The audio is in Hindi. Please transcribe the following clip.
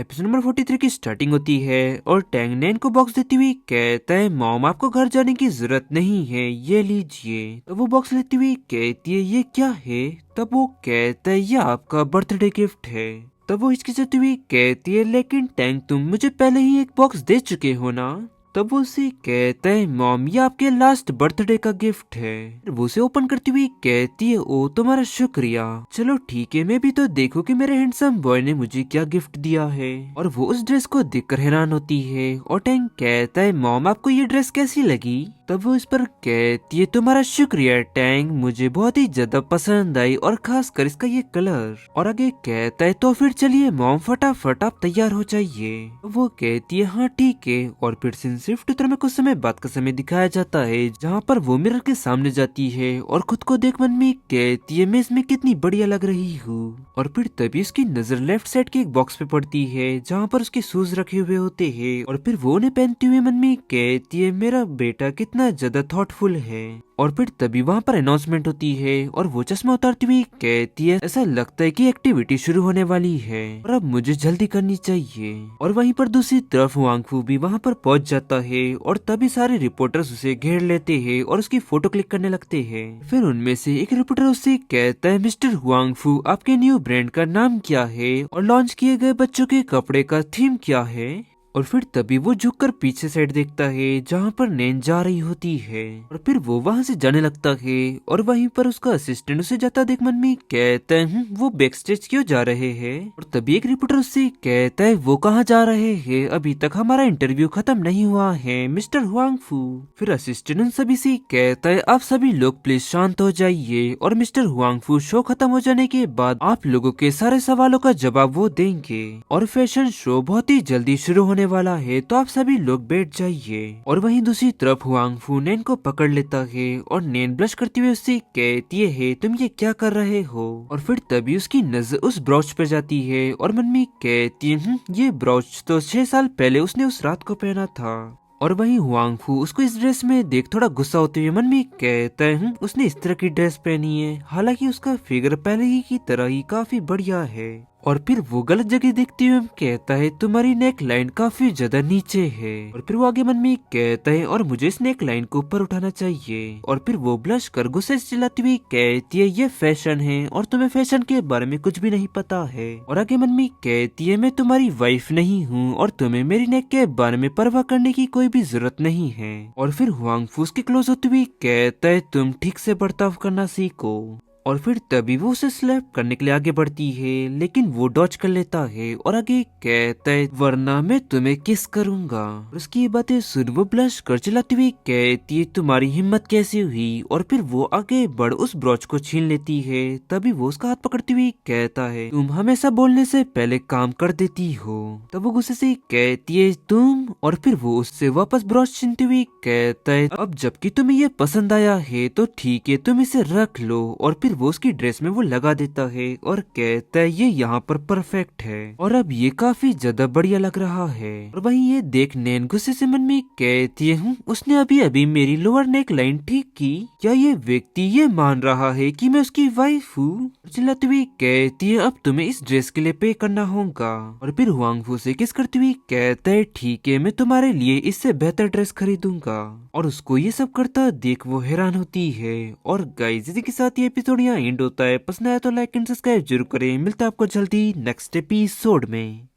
एपिसोड नंबर 43 की स्टार्टिंग होती है और टैंग नैन को बॉक्स देती हुई कहता है मॉम आपको घर जाने की जरूरत नहीं है, ये लीजिए। तो वो बॉक्स लेती हुई कहती है ये क्या है। तब वो कहता है ये आपका बर्थडे गिफ्ट है। तब वो हिचकिचाती हुई कहती है लेकिन टैंग तुम मुझे पहले ही एक बॉक्स दे चुके हो ना। तब वो उसे कहता है मॉम ये आपके लास्ट बर्थडे का गिफ्ट है। वो उसे ओपन करती हुई कहती है ओ तुम्हारा शुक्रिया, चलो ठीक है मैं भी तो देखूं कि मेरे हैंडसम बॉय ने मुझे क्या गिफ्ट दिया है। और वो उस ड्रेस को देखकर हैरान होती है और टैंग कहता है मॉम आपको ये ड्रेस कैसी लगी। तब वो इस पर कहती है तुम्हारा शुक्रिया टैंग, मुझे बहुत ही ज्यादा पसंद आई और खासकर इसका ये कलर। और आगे कहता है तो फिर चलिए मॉम फटाफट आप तैयार हो जाइए। वो कहती है हाँ ठीक है। और फिर सिर्फ ट्विटर में कुछ समय बाद का समय दिखाया जाता है जहाँ पर वो मिरर के सामने जाती है और खुद को देख मन में कहती है मैं इसमें कितनी बढ़िया लग रही हूँ। और फिर तभी उसकी नजर लेफ्ट साइड के एक बॉक्स पे पड़ती है जहाँ पर उसके शूज रखे हुए होते हैं। और फिर वो उन्हें पहनते हुए मन में कहती है मेरा बेटा कितना ज्यादा थॉटफुल है। और फिर तभी वहाँ पर अनाउंसमेंट होती है और वो चश्मा उतारती हुई कहती है ऐसा लगता है कि एक्टिविटी शुरू होने वाली है और अब मुझे जल्दी करनी चाहिए। और वहीं पर दूसरी तरफ वांगफू भी वहाँ पर पहुंच जाता है और तभी सारे रिपोर्टर्स उसे घेर लेते हैं और उसकी फोटो क्लिक करने लगते हैं। फिर उनमें से एक रिपोर्टर उससे कहता है मिस्टर हुआंगफू आपके न्यू ब्रांड का नाम क्या है और लॉन्च किए गए बच्चों के कपड़े का थीम क्या है। और फिर तभी वो झुककर पीछे साइड देखता है जहाँ पर नैन जा रही होती है और फिर वो वहाँ से जाने लगता है। और वहीं पर उसका असिस्टेंट उसे जाता देख मन में कहता है वो बैक स्टेज क्यों जा रहे हैं। और तभी एक रिपोर्टर उससे कहता है वो कहाँ जा रहे हैं, अभी तक हमारा इंटरव्यू खत्म नहीं हुआ है मिस्टर हुआंगफू। फिर असिस्टेंट उन सभी से कहता है आप सभी लोग प्लीज शांत हो जाइए और मिस्टर हुआंगफू शो खत्म हो जाने के बाद आप लोगों के सारे सवालों का जवाब वो देंगे और फैशन शो बहुत ही जल्दी शुरू होने वाला है तो आप सभी लोग बैठ जाइए। और वहीं दूसरी तरफ हुआंगफू नैन को पकड़ लेता है और नैन ब्लश करते हुए उससे कहती है तुम ये क्या कर रहे हो। और फिर तभी उसकी नजर उस ब्रोच पे जाती है और मन में कहती है ये ब्रोच तो 6 साल पहले उसने उस रात को पहना था। और वहीं हुआंगफू उसको इस ड्रेस में देख थोड़ा गुस्सा होते हुए मन में कहता है उसने इस तरह की ड्रेस पहनी है, हालांकि उसका फिगर पहले ही की तरह ही काफी बढ़िया है। और फिर वो गलत जगह देखते हुए कहता है तुम्हारी नेक लाइन काफी ज्यादा नीचे है। और फिर वो आगे मन में कहता है और मुझे इस नेक लाइन को ऊपर उठाना चाहिए। और फिर वो ब्लश कर गुस्से से चिल्लाती हुई कहती है ये फैशन है और तुम्हें फैशन के बारे में कुछ भी नहीं पता है। और आगे मन में कहती है मैं तुम्हारी वाइफ नहीं हूँ और तुम्हें मेरी नेक के बारे में परवाह करने की कोई भी जरूरत नहीं है। और फिर हुआंगफू उसके क्लोज होते हुए कहता है तुम ठीक से बर्ताव करना सीखो। और फिर तभी वो उसे स्लैप करने के लिए आगे बढ़ती है लेकिन वो डॉज कर लेता है और आगे कहता है वरना मैं तुम्हें किस करूंगा। और उसकी ये बातें सुन वो ब्लश कर चिल्लाती हुई कहती है तुम्हारी हिम्मत कैसी हुई। और फिर वो आगे बढ़ उस ब्रोच को छीन लेती है। तभी वो उसका हाथ पकड़ती हुई कहता है तुम हमेशा बोलने से पहले काम कर देती हो। तब वो गुस्से से कहती है तुम। और फिर वो उससे वापस ब्रोच छीनती हुई कहता है अब जबकि तुम्हें ये पसंद आया है तो ठीक है तुम इसे रख लो। और फिर वो उसकी ड्रेस में वो लगा देता है और कहता है ये यहाँ पर परफेक्ट है और अब ये काफी ज्यादा बढ़िया लग रहा है। और वहीं ये देख नैन गुस्से से मन में कहती है उसने अभी अभी मेरी लोअर नेक लाइन ठीक की, क्या ये व्यक्ति ये मान रहा है कि मैं उसकी वाइफ हूँ। चिल्लाती हुई कहती है अब तुम्हें इस ड्रेस के लिए पे करना होगा। और फिर हुआंगफू से किस करती हुई कहता है ठीक है मैं तुम्हारे लिए इससे बेहतर ड्रेस खरीदूंगा। और उसको ये सब करता देख वो हैरान होती है। और गाइस इसी के साथ ये एपिसोड यहाँ एंड होता है। पसंद आया तो लाइक एंड सब्सक्राइब जरूर करें। मिलता है आपको जल्दी नेक्स्ट एपिसोड में।